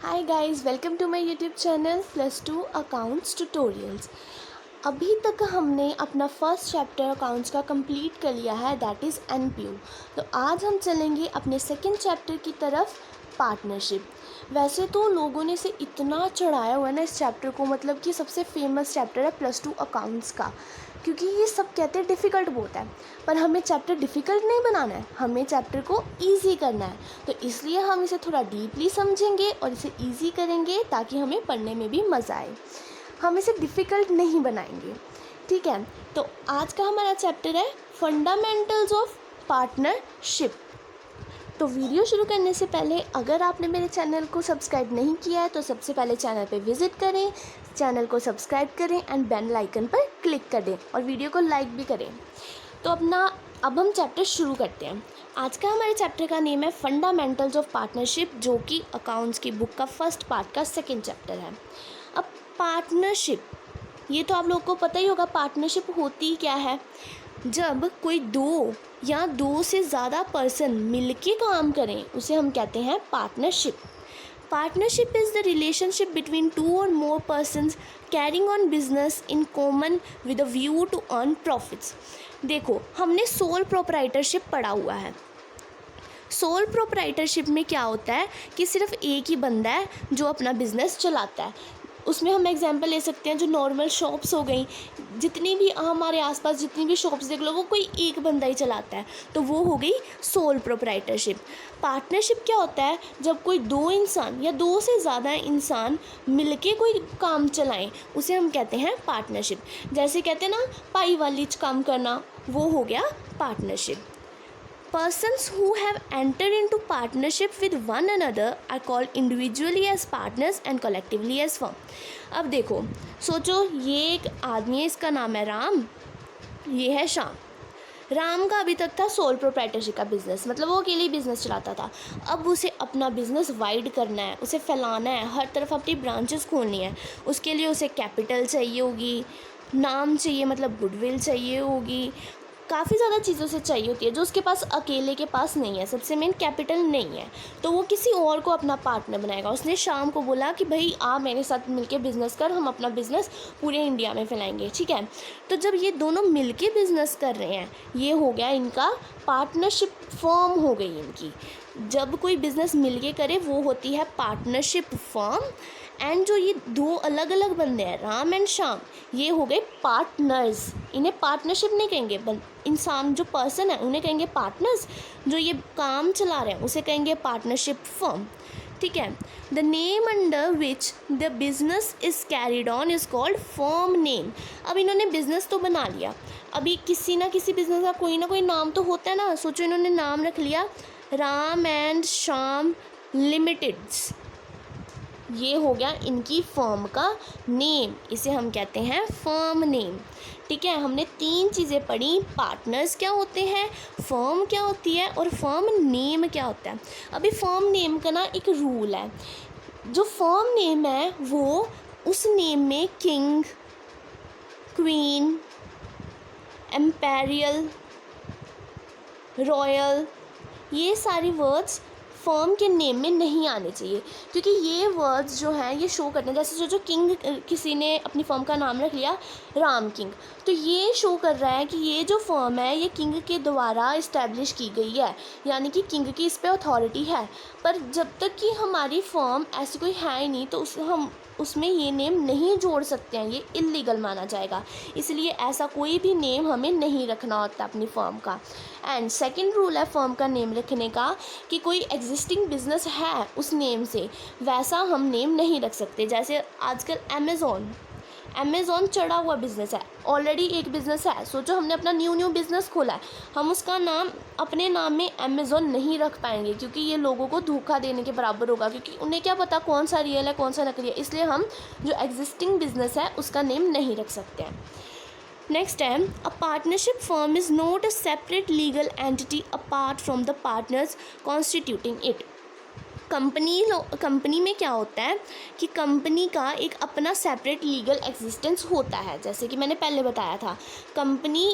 Hi guys, welcome to my YouTube channel +2 accounts tutorials. अभी तक हमने अपना फर्स्ट चैप्टर अकाउंट्स का कंप्लीट कर लिया है, दैट इज़ एनपीओ। तो आज हम चलेंगे अपने सेकंड चैप्टर की तरफ, पार्टनरशिप। वैसे तो लोगों ने इसे इतना चढ़ाया हुआ है ना इस चैप्टर को, मतलब कि सबसे फेमस चैप्टर है +2 अकाउंट्स का, क्योंकि ये सब कहते हैं डिफ़िकल्ट बहुत है। पर हमें चैप्टर डिफ़िकल्ट नहीं बनाना है, हमें चैप्टर को ईजी करना है। तो इसलिए हम इसे थोड़ा डीपली समझेंगे और इसे ईजी करेंगे ताकि हमें पढ़ने में भी मज़ा आए। हम इसे डिफ़िकल्ट नहीं बनाएंगे, ठीक है। तो आज का हमारा चैप्टर है फंडामेंटल्स ऑफ पार्टनरशिप। तो वीडियो शुरू करने से पहले अगर आपने मेरे चैनल को सब्सक्राइब नहीं किया है तो सबसे पहले चैनल पे विज़िट करें, चैनल को सब्सक्राइब करें एंड बेल आइकन पर क्लिक कर दें और वीडियो को लाइक भी करें। तो अब हम चैप्टर शुरू करते हैं। आज का हमारे चैप्टर का नेम है फंडामेंटल्स ऑफ पार्टनरशिप, जो कि अकाउंट्स की बुक का फर्स्ट पार्ट का सेकेंड चैप्टर है। अब पार्टनरशिप, ये तो आप लोगों को पता ही होगा पार्टनरशिप होती क्या है। जब कोई दो या दो से ज़्यादा पर्सन मिलके काम करें उसे हम कहते हैं partnership. Partnership is the relationship between two और more persons carrying on business in common with a view to earn profits. देखो, हमने सोल प्रोप्राइटरशिप पढ़ा हुआ है। सोल प्रोप्राइटरशिप में क्या होता है कि सिर्फ एक ही बंदा है जो अपना बिजनेस चलाता है। उसमें हम एग्जांपल ले सकते हैं, जो नॉर्मल शॉप्स हो गई, जितनी भी हमारे आसपास जितनी भी शॉप्स देख लो, वो कोई एक बंदा ही चलाता है, तो वो हो गई सोल प्रोप्राइटरशिप। पार्टनरशिप क्या होता है, जब कोई दो इंसान या दो से ज़्यादा इंसान मिलके कोई काम चलाएं, उसे हम कहते हैं पार्टनरशिप। जैसे कहते हैं ना पाई वाली काम करना, वो हो गया partnership. Persons who have entered into partnership with one another are called individually as partners and collectively as firm। अब देखो, सोचो ये एक आदमी है, इसका नाम है राम, ये है श्याम। राम का अभी तक था सोल प्रोप्राइटरशिप का बिज़नेस, मतलब वो अकेले ही बिज़नेस चलाता था। अब उसे अपना बिज़नेस वाइड करना है, उसे फैलाना है, हर तरफ अपनी ब्रांचेस खोलनी है। उसके लिए उसे कैपिटल चाहिए होगी, नाम चाहिए, मतलब गुडविल चाहिए होगी, काफ़ी ज़्यादा चीज़ों से चाहिए होती है जो उसके पास अकेले के पास नहीं है। सबसे मेन कैपिटल नहीं है, तो वो किसी और को अपना पार्टनर बनाएगा। उसने शाम को बोला कि भाई आ मेरे साथ मिलके बिज़नेस कर, हम अपना बिज़नेस पूरे इंडिया में फैलाएंगे, ठीक है। तो जब ये दोनों मिलके बिज़नेस कर रहे हैं, ये हो गया इनका पार्टनरशिप फर्म हो गई इनकी। जब कोई बिज़नेस मिलके करे वो होती है पार्टनरशिप फर्म। एंड जो ये दो अलग अलग बंदे हैं, राम एंड श्याम, ये हो गए पार्टनर्स। इन्हें पार्टनरशिप नहीं कहेंगे, इंसान जो पर्सन है उन्हें कहेंगे पार्टनर्स, जो ये काम चला रहे हैं उसे कहेंगे पार्टनरशिप फर्म, ठीक है। The name under which the business is carried on is called firm name. अब इन्होंने बिज़नेस तो बना लिया, अभी किसी ना किसी बिज़नेस का कोई ना कोई नाम तो होता है ना। सोचो, इन्होंने नाम रख लिया राम एंड श्याम लिमिटेड्स, ये हो गया इनकी फर्म का नेम, इसे हम कहते हैं फर्म नेम, ठीक है। हमने तीन चीज़ें पढ़ी, पार्टनर्स क्या होते हैं, फर्म क्या होती है और फर्म नेम क्या होता है। अभी फर्म नेम का ना एक रूल है, जो फर्म नेम है वो उस नेम में किंग, क्वीन, एम्पेरियल, रॉयल, ये सारी वर्ड्स फर्म के नेम में नहीं आने चाहिए, क्योंकि ये वर्ड्स जो हैं ये शो करते हैं। जैसे जो किंग, किसी ने अपनी फर्म का नाम रख लिया राम किंग, तो ये शो कर रहा है कि ये जो फर्म है ये किंग के द्वारा इस्टेब्लिश की गई है, यानी कि किंग की इस पर अथॉरिटी है। पर जब तक कि हमारी फर्म ऐसी कोई है ही नहीं, तो हम उसमें ये नेम नहीं जोड़ सकते हैं, ये इल्लीगल माना जाएगा। इसलिए ऐसा कोई भी नेम हमें नहीं रखना होता अपनी फर्म का। एंड सेकंड रूल है फर्म का नेम रखने का कि कोई एग्जिस्टिंग बिजनेस है उस नेम से, वैसा हम नेम नहीं रख सकते। जैसे आजकल अमेज़ॉन चढ़ा हुआ बिज़नेस है, ऑलरेडी एक बिज़नेस है। सोचो हमने अपना न्यू बिज़नेस खोला है, हम उसका नाम अपने नाम में अमेज़ॉन नहीं रख पाएंगे, क्योंकि ये लोगों को धोखा देने के बराबर होगा, क्योंकि उन्हें क्या पता कौन सा रियल है कौन सा नकली है। इसलिए हम जो एग्जिस्टिंग बिज़नेस है उसका नेम नहीं रख सकते हैं। नेक्स्ट है, a partnership firm is not a separate legal entity apart from the partners constituting it. Company में क्या होता है कि कंपनी का एक अपना सेपरेट लीगल एग्जिस्टेंस होता है। जैसे कि मैंने पहले बताया था, कंपनी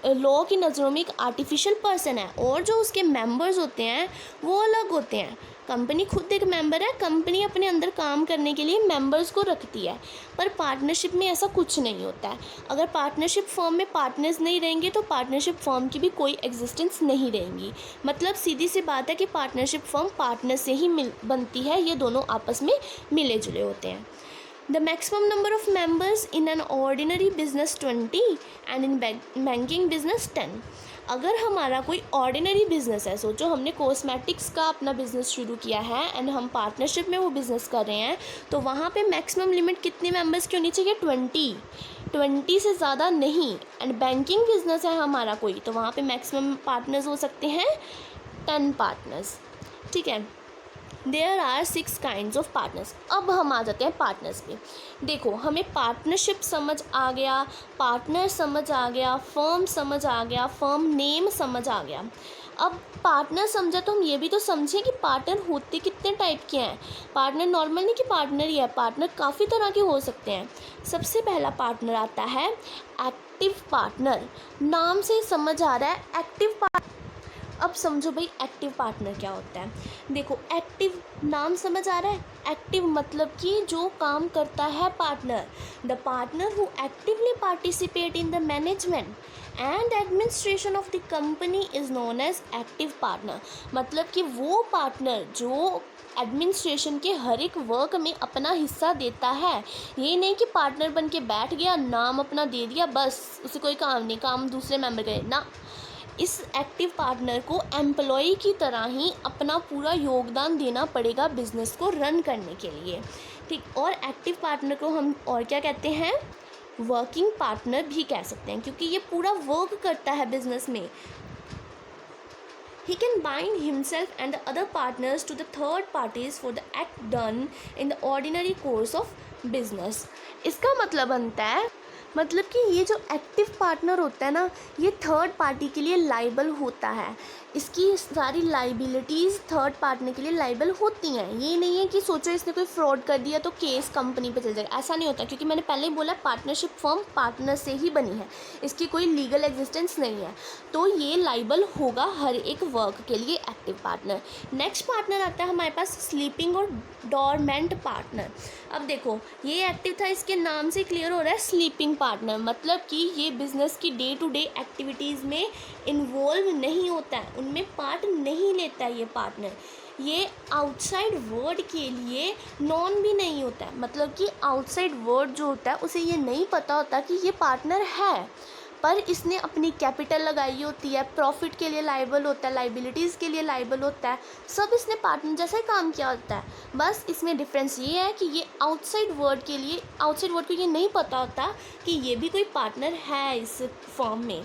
लॉ की नज़रों में एक आर्टिफिशियल पर्सन है और जो उसके मेंबर्स होते हैं वो अलग होते हैं। कंपनी खुद एक मेंबर है, कंपनी अपने अंदर काम करने के लिए मेंबर्स को रखती है, पर पार्टनरशिप में ऐसा कुछ नहीं होता है। अगर पार्टनरशिप फर्म में पार्टनर्स नहीं रहेंगे तो पार्टनरशिप फर्म की भी कोई एग्जिस्टेंस नहीं रहेंगी। मतलब सीधी सी बात है कि पार्टनरशिप फर्म पार्टनर से ही बनती है, ये दोनों आपस में मिले जुले होते हैं। The maximum number of members in an ordinary business 20 and in banking business 10। अगर हमारा कोई ऑर्डिनरी बिजनेस है, सोचो हमने कॉस्मेटिक्स का अपना बिजनेस शुरू किया है एंड हम पार्टनरशिप में वो बिज़नेस कर रहे हैं, तो वहाँ पे मैक्सिमम लिमिट कितने मेंबर्स की होनी चाहिए? 20 से ज़्यादा नहीं। एंड बैंकिंग बिजनेस है हमारा कोई, तो वहाँ पे मैक्सिमम पार्टनर्स हो सकते हैं 10 पार्टनर्स। ठीक है, there are 6 kinds of partners. अब हम आ जाते हैं पार्टनर्स पे। देखो, हमें पार्टनरशिप समझ आ गया, पार्टनर समझ आ गया, फर्म समझ आ गया, फर्म नेम समझ आ गया। अब पार्टनर समझा तो हम ये भी तो समझें कि पार्टनर होते कितने टाइप के हैं। पार्टनर नॉर्मल नहीं कि पार्टनर ही है, पार्टनर काफ़ी तरह के हो सकते हैं। सबसे पहला पार्टनर आता है एक्टिव पार्टनर। नाम से समझ आ रहा है एक्टिव पार्टनर। अब समझो भाई एक्टिव पार्टनर क्या होता है। देखो, एक्टिव नाम समझ आ रहा है, एक्टिव मतलब कि जो काम करता है partner. The partner who actively participate in the management and administration of the company is known as active partner. मतलब कि वो पार्टनर जो एडमिनिस्ट्रेशन के हर एक वर्क में अपना हिस्सा देता है। ये नहीं कि पार्टनर बन के बैठ गया, नाम अपना दे दिया, बस उसे कोई काम नहीं, काम दूसरे मेंबर करे ना। इस एक्टिव पार्टनर को एम्प्लॉय की तरह ही अपना पूरा योगदान देना पड़ेगा बिजनेस को रन करने के लिए। ठीक, और एक्टिव पार्टनर को हम और क्या कहते हैं? वर्किंग पार्टनर भी कह सकते हैं, क्योंकि ये पूरा वर्क करता है बिजनेस में। He can bind himself and the other partners to the third parties for the act done in the ordinary course of business। इसका मतलब बनता है, मतलब कि ये जो एक्टिव पार्टनर होता है ना, ये थर्ड पार्टी के लिए लाइबल होता है। इसकी सारी लाइबिलिटीज़ थर्ड पार्टनर के लिए लाइबल होती हैं। ये नहीं है कि सोचो इसने कोई फ्रॉड कर दिया तो केस कंपनी पे चल जाएगा, ऐसा नहीं होता, क्योंकि मैंने पहले ही बोला पार्टनरशिप फर्म पार्टनर से ही बनी है, इसकी कोई लीगल एग्जिस्टेंस नहीं है, तो ये लाइबल होगा हर एक वर्क के लिए एक्टिव पार्टनर। नेक्स्ट पार्टनर आता है हमारे पास स्लीपिंग और डॉर्मेंट पार्टनर। अब देखो, ये एक्टिव था, इसके नाम से क्लियर हो रहा है स्लीपिंग पार्टनर, मतलब कि ये बिजनेस की डे टू डे एक्टिविटीज़ में इन्वॉल्व नहीं होता है, उनमें पार्ट नहीं लेता है ये पार्टनर। ये आउटसाइड वर्ल्ड के लिए नॉन भी नहीं होता है, मतलब कि आउटसाइड वर्ल्ड जो होता है उसे ये नहीं पता होता कि ये पार्टनर है, पर इसने अपनी कैपिटल लगाई होती है, प्रॉफिट के लिए लाइबल होता है, लाइबिलिटीज़ के लिए लाइबल होता है, सब इसने पार्टनर जैसा ही काम किया होता है। बस इसमें डिफरेंस ये है कि ये आउटसाइड वर्ल्ड को ये नहीं पता होता कि ये भी कोई पार्टनर है इस फॉर्म में।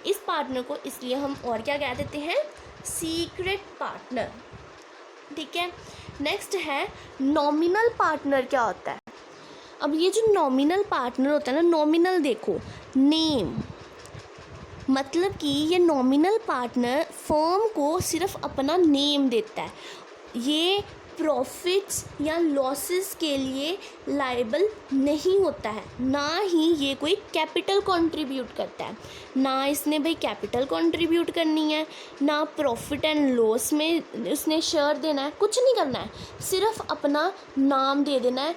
इस पार्टनर को इसलिए हम और क्या कह देते हैं? Secret partner. ठीक है, नेक्स्ट है नॉमिनल पार्टनर। क्या होता है? अब ये जो नॉमिनल पार्टनर होता है ना, नॉमिनल देखो, नेम, मतलब कि ये नॉमिनल पार्टनर फर्म को सिर्फ अपना नेम देता है। ये प्रॉफिट्स या लॉसेस के लिए लाइबल नहीं होता है, ना ही ये कोई कैपिटल कंट्रीब्यूट करता है, ना इसने भाई कैपिटल कंट्रीब्यूट करनी है, ना प्रॉफिट एंड लॉस में उसने शेयर देना है, कुछ नहीं करना है, सिर्फ अपना नाम दे देना है।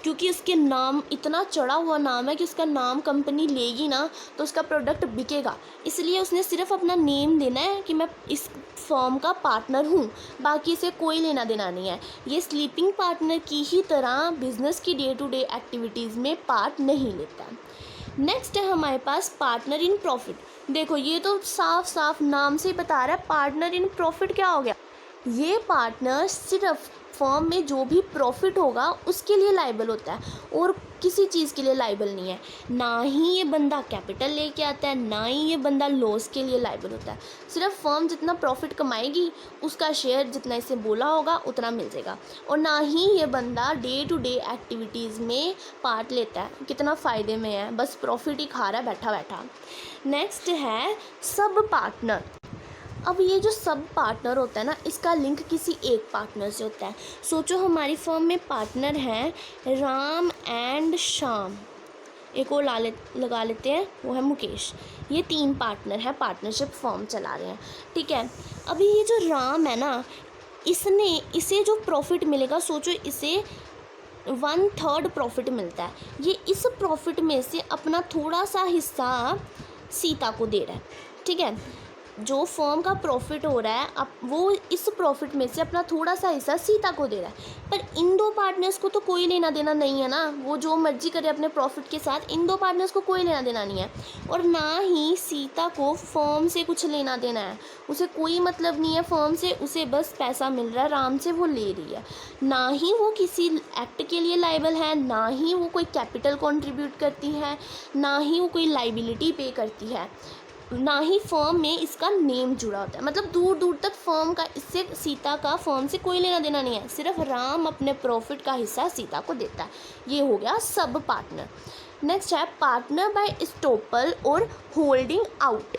क्योंकि उसके नाम इतना चढ़ा हुआ नाम है कि उसका नाम कंपनी लेगी ना तो उसका प्रोडक्ट बिकेगा, इसलिए उसने सिर्फ अपना नेम देना है कि मैं इस फर्म का पार्टनर हूँ, बाकी से कोई लेना देना नहीं है। ये स्लीपिंग पार्टनर की ही तरह बिजनेस की डे टू डे एक्टिविटीज़ में पार्ट नहीं लेता। नेक्स्ट है हमारे पास पार्टनर इन प्रॉफिट। देखो, ये तो साफ साफ नाम से ही बता रहा है पार्टनर इन प्रॉफिट। क्या हो गया? ये पार्टनर सिर्फ फर्म में जो भी प्रॉफिट होगा उसके लिए लाइबल होता है और किसी चीज़ के लिए लाइबल नहीं है। ना ही ये बंदा कैपिटल लेके आता है, ना ही ये बंदा लॉस के लिए लाइबल होता है। सिर्फ फर्म जितना प्रॉफिट कमाएगी उसका शेयर जितना इसे बोला होगा उतना मिल जाएगा, और ना ही ये बंदा डे टू डे एक्टिविटीज़ में पार्ट लेता है। कितना फ़ायदे में है, बस प्रॉफिट ही खा रहा है बैठा बैठा। नेक्स्ट है सब पार्टनर। अब ये जो सब पार्टनर होता है ना, इसका लिंक किसी एक पार्टनर से होता है। सोचो हमारी फर्म में पार्टनर हैं राम एंड श्याम, एक और लगा लेते हैं, वो है मुकेश। ये 3 पार्टनर हैं, पार्टनरशिप फर्म चला रहे हैं। ठीक है, अभी ये जो राम है ना, इसे जो प्रॉफिट मिलेगा, सोचो इसे 1/3 प्रॉफिट मिलता है। ये इस प्रॉफिट में से अपना थोड़ा सा हिस्सा सीता को दे रहा है, ठीक है। जो फर्म का प्रॉफिट हो रहा है अब वो इस प्रॉफिट में से अपना थोड़ा सा हिस्सा सीता को दे रहा है। पर इन दो पार्टनर्स को तो कोई लेना देना नहीं है ना, वो जो मर्जी करे अपने प्रॉफिट के साथ, इन दो पार्टनर्स को कोई लेना देना नहीं है। और ना ही सीता को फर्म से कुछ लेना देना है, उसे कोई मतलब नहीं है फर्म से, उसे बस पैसा मिल रहा है, राम से वो ले रही है। ना ही वो किसी एक्ट के लिए लाइबल है, ना ही वो कोई कैपिटल कंट्रीब्यूट करती है, ना ही वो कोई लाइबिलिटी पे करती है, ना ही फर्म में इसका नेम जुड़ा होता है। मतलब दूर दूर तक फर्म का, इससे सीता का फर्म से कोई लेना देना नहीं है, सिर्फ राम अपने प्रॉफिट का हिस्सा सीता को देता है। ये हो गया सब पार्टनर। नेक्स्ट है पार्टनर बाय एस्टोपल और होल्डिंग आउट।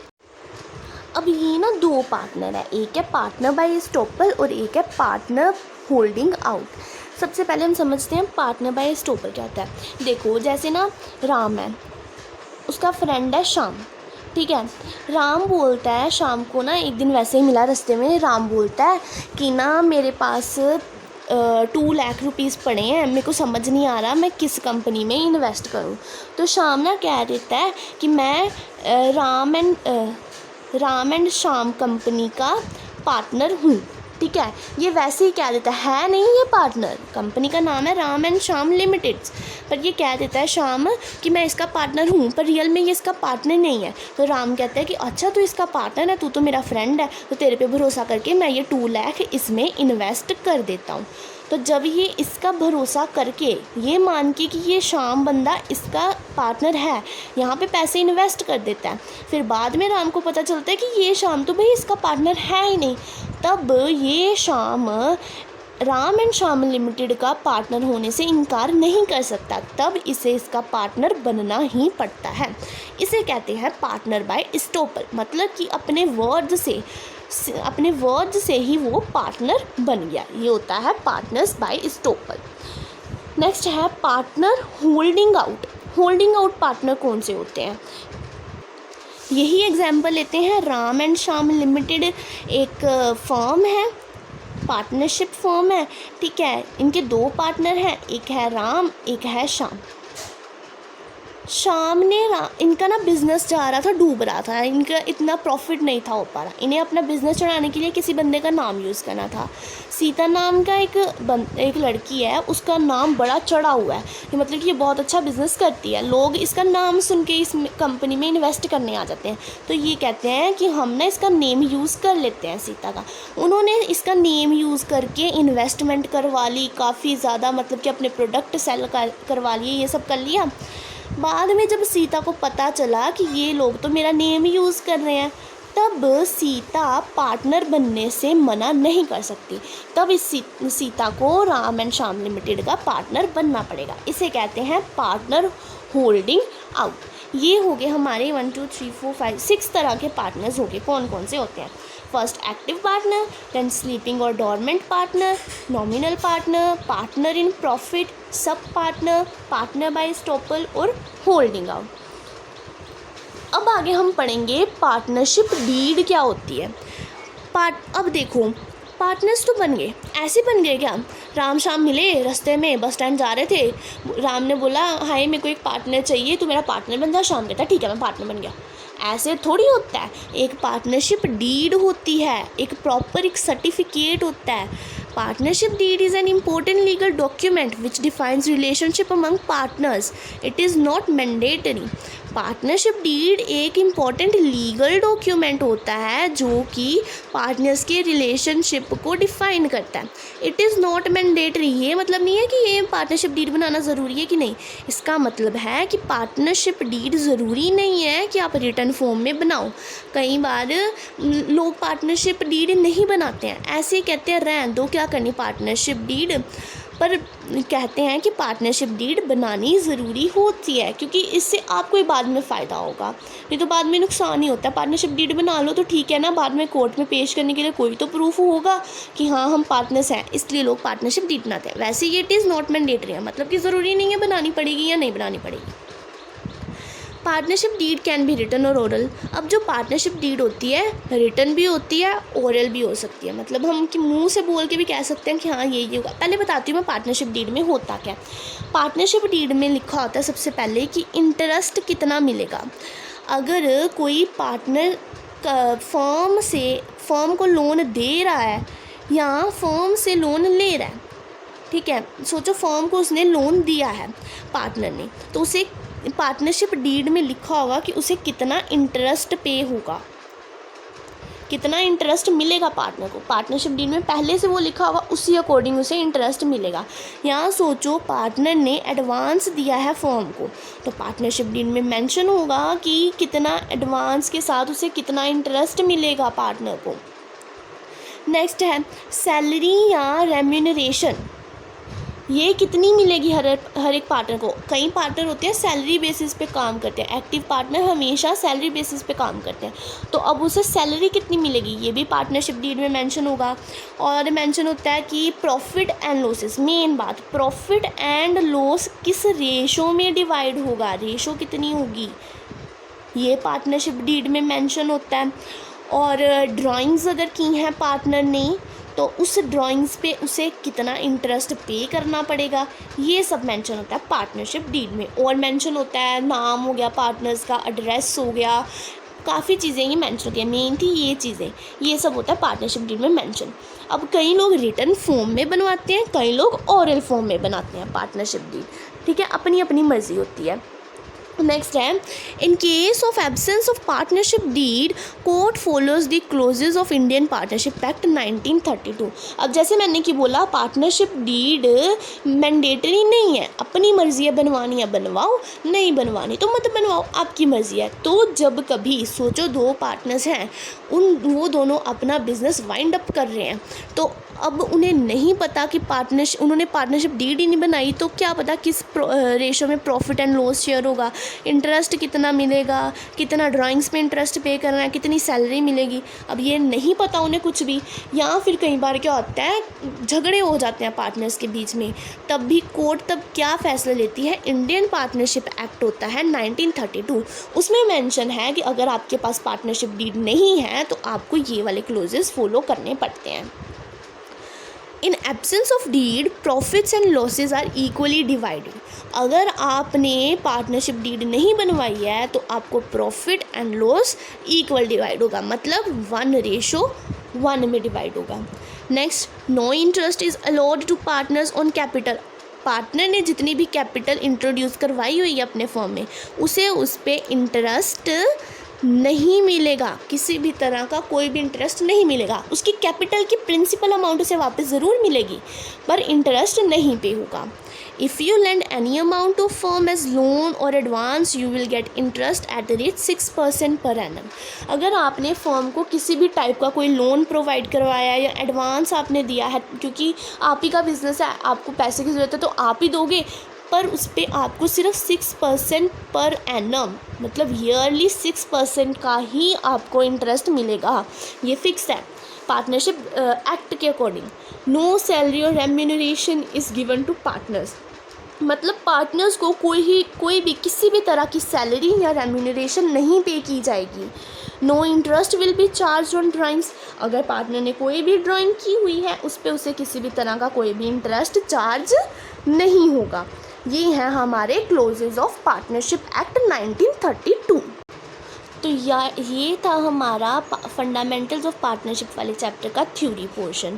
अब ये ना दो पार्टनर है, एक है पार्टनर बाय एस्टोपल और एक है पार्टनर होल्डिंग आउट। सबसे पहले हम समझते हैं पार्टनर बाय एस्टोपल क्या होता है। देखो जैसे ना राम है, उसका फ्रेंड है श्याम, ठीक है। राम बोलता है शाम को ना, एक दिन वैसे ही मिला रास्ते में, राम बोलता है कि ना मेरे पास 2 लाख रुपीज़ पड़े हैं, मेरे को समझ नहीं आ रहा मैं किस कंपनी में इन्वेस्ट करूं। तो शाम ना कह देता है कि मैं राम एंड श्याम कंपनी का पार्टनर हूँ, ठीक है। ये वैसे ही कह देता है नहीं ये पार्टनर, कंपनी का नाम है राम एंड श्याम लिमिटेड, पर ये कह देता है श्याम कि मैं इसका पार्टनर हूँ, पर रियल में ये इसका पार्टनर नहीं है। तो राम कहता है कि अच्छा तू इसका पार्टनर है, तू तो मेरा फ्रेंड है, तो तेरे पे भरोसा करके मैं ये 2 लाख इसमें इन्वेस्ट कर देता हूँ। तो जब ये इसका भरोसा करके, ये मान के कि ये श्याम बंदा इसका पार्टनर है, यहाँ पे पैसे इन्वेस्ट कर देता है, फिर बाद में राम को पता चलता है कि ये श्याम तो भाई इसका पार्टनर है ही नहीं, तब ये श्याम राम एंड श्याम लिमिटेड का पार्टनर होने से इनकार नहीं कर सकता, तब इसे इसका पार्टनर बनना ही पड़ता है। इसे कहते हैं पार्टनर बाय एस्टोपल, मतलब कि अपने वर्ड से ही वो पार्टनर बन गया, ये होता है पार्टनर्स बाय एस्टोपल। नेक्स्ट है partner holding out. Holding out partner कौन से होते हैं, यही एग्जाम्पल लेते हैं। राम एंड श्याम लिमिटेड एक फर्म है, पार्टनरशिप फर्म है, ठीक है। इनके 2 पार्टनर हैं, एक है राम एक है श्याम। शाम ने इनका ना बिज़नेस जा रहा था, डूब रहा था, इनका इतना प्रॉफिट नहीं था हो पा रहा, इन्हें अपना बिज़नेस चढ़ाने के लिए किसी बंदे का नाम यूज़ करना था। सीता नाम का एक लड़की है, उसका नाम बड़ा चढ़ा हुआ है, कि मतलब कि ये बहुत अच्छा बिज़नेस करती है, लोग इसका नाम सुन के इस कंपनी में इन्वेस्ट करने आ जाते हैं। तो ये कहते हैं कि हम ना इसका नेम यूज़ कर लेते हैं सीता का। उन्होंने इसका नेम यूज़ करके इन्वेस्टमेंट करवा ली काफ़ी ज़्यादा, मतलब कि अपने प्रोडक्ट सेल करवा लिए, ये सब कर लिया। बाद में जब सीता को पता चला कि ये लोग तो मेरा नेम यूज़ कर रहे हैं, तब सीता पार्टनर बनने से मना नहीं कर सकती, तब इस सीता को राम एंड श्याम लिमिटेड का पार्टनर बनना पड़ेगा। इसे कहते हैं पार्टनर होल्डिंग आउट। ये हो गए हमारे 1 2 3 4 5 6 तरह के पार्टनर्स हो गए। कौन कौन से होते हैं, first active partner, then sleeping और dormant partner, nominal partner, partner in profit, sub partner, partner by estoppel और होल्डिंग आउट। अब आगे हम पढ़ेंगे पार्टनरशिप डीड क्या होती है। अब देखो पार्टनर्स तो बन गए, ऐसे बन गए क्या, राम श्याम मिले रास्ते में, बस स्टैंड जा रहे थे, राम ने बोला हाय मेरे को एक पार्टनर चाहिए, तू मेरा पार्टनर बन जा। श्याम कहता ठीक है मैं पार्टनर बन गया। ऐसे थोड़ी होता है, एक पार्टनरशिप डीड होती है, एक प्रॉपर एक सर्टिफिकेट होता है। Partnership deed is an important legal document which defines relationship among partners, it is not mandatory. Partnership deed एक इम्पॉर्टेंट लीगल डॉक्यूमेंट होता है जो कि पार्टनर्स के रिलेशनशिप को डिफ़ाइन करता है। इट इज़ नॉट मैंडेटरी, ये मतलब नहीं है कि ये पार्टनरशिप डीड बनाना ज़रूरी है कि नहीं, इसका मतलब है कि पार्टनरशिप डीड ज़रूरी नहीं है कि आप रिटर्न फॉर्म में बनाओ। कई बार लोग पार्टनरशिप डीड नहीं बनाते हैं, ऐसे कहते हैं रहने दो क्या करनी पार्टनरशिप डीड, पर कहते हैं कि पार्टनरशिप डीड बनानी ज़रूरी होती है क्योंकि इससे आपको ही बाद में फ़ायदा होगा, नहीं तो बाद में नुकसान ही होता है। पार्टनरशिप डीड बना लो तो ठीक है ना, बाद में कोर्ट में पेश करने के लिए कोई तो प्रूफ होगा कि हाँ हम पार्टनर्स हैं, इसलिए लोग पार्टनरशिप डीड बनाते हैं। वैसे ये इट इज़ नॉट मैंडेटरी है, मतलब कि ज़रूरी नहीं है बनानी पड़ेगी या नहीं बनानी पड़ेगी। Partnership deed can be written और ओरल। अब जो पार्टनरशिप डीड होती है रिटन भी होती है, ओरल भी हो सकती है। मतलब हम कि मुंह से बोल के भी कह सकते हैं कि हाँ ये होगा। पहले बताती हूँ मैं पार्टनरशिप डीड में होता क्या। पार्टनरशिप डीड में लिखा होता है सबसे पहले कि इंटरेस्ट कितना मिलेगा। अगर कोई पार्टनर फर्म को लोन दे रहा है या फर्म से लोन ले रहा है, ठीक है, सोचो फर्म को उसने लोन दिया है पार्टनर ने, तो उसे पार्टनरशिप डीड में लिखा होगा कि उसे कितना इंटरेस्ट पे होगा, कितना इंटरेस्ट मिलेगा पार्टनर को। पार्टनरशिप डीड में पहले से वो लिखा होगा, उसी अकॉर्डिंग उसे इंटरेस्ट मिलेगा। यहाँ सोचो पार्टनर ने एडवांस दिया है फर्म को, तो पार्टनरशिप डीड में मेंशन होगा कि कितना एडवांस के साथ उसे कितना इंटरेस्ट मिलेगा पार्टनर को। नेक्स्ट है सैलरी या रेम्यूनरेशन, ये कितनी मिलेगी हर एक पार्टनर को। कई पार्टनर होते हैं सैलरी बेसिस पे काम करते हैं, एक्टिव पार्टनर हमेशा सैलरी बेसिस पे काम करते हैं, तो अब उसे सैलरी कितनी मिलेगी ये भी पार्टनरशिप डीड में मेंशन होगा। और मेंशन होता है कि प्रॉफिट एंड लॉसेस, मेन बात प्रॉफिट एंड लॉस किस रेशो में डिवाइड होगा, रेशो कितनी होगी ये पार्टनरशिप डीड में मेंशन होता है। और ड्राइंग्स अगर की हैं पार्टनर ने तो उस ड्राइंग्स पे उसे कितना इंटरेस्ट पे करना पड़ेगा, ये सब मेंशन होता है पार्टनरशिप डीड में। और मेंशन होता है नाम हो गया पार्टनर्स का, एड्रेस हो गया, काफ़ी चीज़ें ये मेंशन होती है। मेन थी ये चीज़ें, ये सब होता है पार्टनरशिप डीड में मेंशन। अब कई लोग रिटन फॉर्म में बनवाते हैं, कई लोग ओरल फॉर्म में बनाते हैं पार्टनरशिप डीड, ठीक है, अपनी अपनी मर्जी होती है। नेक्स्ट है in case of absence of partnership deed court follows the clauses of Indian partnership act 1932। अब जैसे मैंने कि बोला पार्टनरशिप डीड मैंडेटरी नहीं है, अपनी मर्जी है, बनवानी है बनवाओ, नहीं बनवानी तो मत बनवाओ, आपकी मर्जी है। तो जब कभी सोचो दो पार्टनर्स हैं, वो दोनों अपना बिजनेस वाइंड अप कर रहे हैं, तो अब उन्हें नहीं पता कि उन्होंने पार्टनरशिप डीड ही नहीं बनाई, तो क्या पता किस रेशो में प्रॉफिट एंड लॉस शेयर होगा, इंटरेस्ट कितना मिलेगा, कितना ड्राइंग्स पे इंटरेस्ट पे करना है, कितनी सैलरी मिलेगी। अब ये नहीं पता उन्हें कुछ भी, या फिर कई बार क्या होता है झगड़े हो जाते हैं पार्टनर्स के बीच में, तब भी कोर्ट तब क्या फ़ैसला लेती है, इंडियन पार्टनरशिप एक्ट होता है 1932, उसमें मेंशन है कि अगर आपके पास पार्टनरशिप डीड नहीं है तो आपको ये वाले क्लोजेस फॉलो करने पड़ते हैं। In absence of deed profits and losses are equally divided. अगर आपने पार्टनरशिप डीड नहीं बनवाई है तो आपको profit and loss equal divide होगा, मतलब 1:1 में डिवाइड होगा। Next, no interest is allowed to partners on capital. Partner ने जितनी भी कैपिटल इंट्रोड्यूस करवाई हुई है अपने फर्म में, उसे उस पर इंटरेस्ट नहीं मिलेगा, किसी भी तरह का कोई भी इंटरेस्ट नहीं मिलेगा। उसकी कैपिटल की प्रिंसिपल अमाउंट उसे वापस ज़रूर मिलेगी पर इंटरेस्ट नहीं पे होगा। If you lend any amount of firm as loan और advance you will get interest at the rate 6% पर एनम। अगर आपने फर्म को किसी भी टाइप का कोई लोन प्रोवाइड करवाया या एडवांस आपने दिया है, क्योंकि आप ही का बिजनेस है, आपको पैसे की ज़रूरत है तो आप ही दोगे, पर उस पर आपको सिर्फ 6% पर एनम, मतलब ईयरली 6% का ही आपको इंटरेस्ट मिलेगा, ये फिक्स है पार्टनरशिप एक्ट के अकॉर्डिंग। नो सैलरी और remuneration is given to partners, मतलब पार्टनर्स को कोई भी किसी भी तरह की सैलरी या रेम्यूनरेशन नहीं पे की जाएगी। No interest will be charge on drawings. अगर पार्टनर ने कोई भी ड्राइंग की हुई है उस पर उसे किसी भी तरह का कोई भी इंटरेस्ट चार्ज नहीं होगा। ये हैं हमारे क्लोजेज ऑफ पार्टनरशिप एक्ट 1932। तो ये था हमारा फंडामेंटल्स ऑफ पार्टनरशिप वाले चैप्टर का थ्योरी पोर्शन।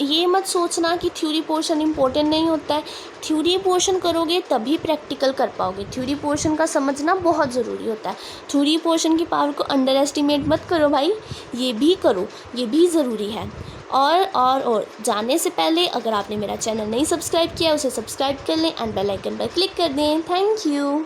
ये मत सोचना कि थ्योरी पोर्शन इम्पोर्टेंट नहीं होता है, थ्योरी पोर्शन करोगे तभी प्रैक्टिकल कर पाओगे। थ्योरी पोर्शन का समझना बहुत ज़रूरी होता है। थ्योरी पोर्शन की पावर को अंडर एस्टिमेट मत करो भाई, ये भी करो, ये भी ज़रूरी है। और जाने से पहले अगर आपने मेरा चैनल नहीं सब्सक्राइब किया उसे सब्सक्राइब कर लें एंड बेल आइकन पर क्लिक कर दें। Thank you.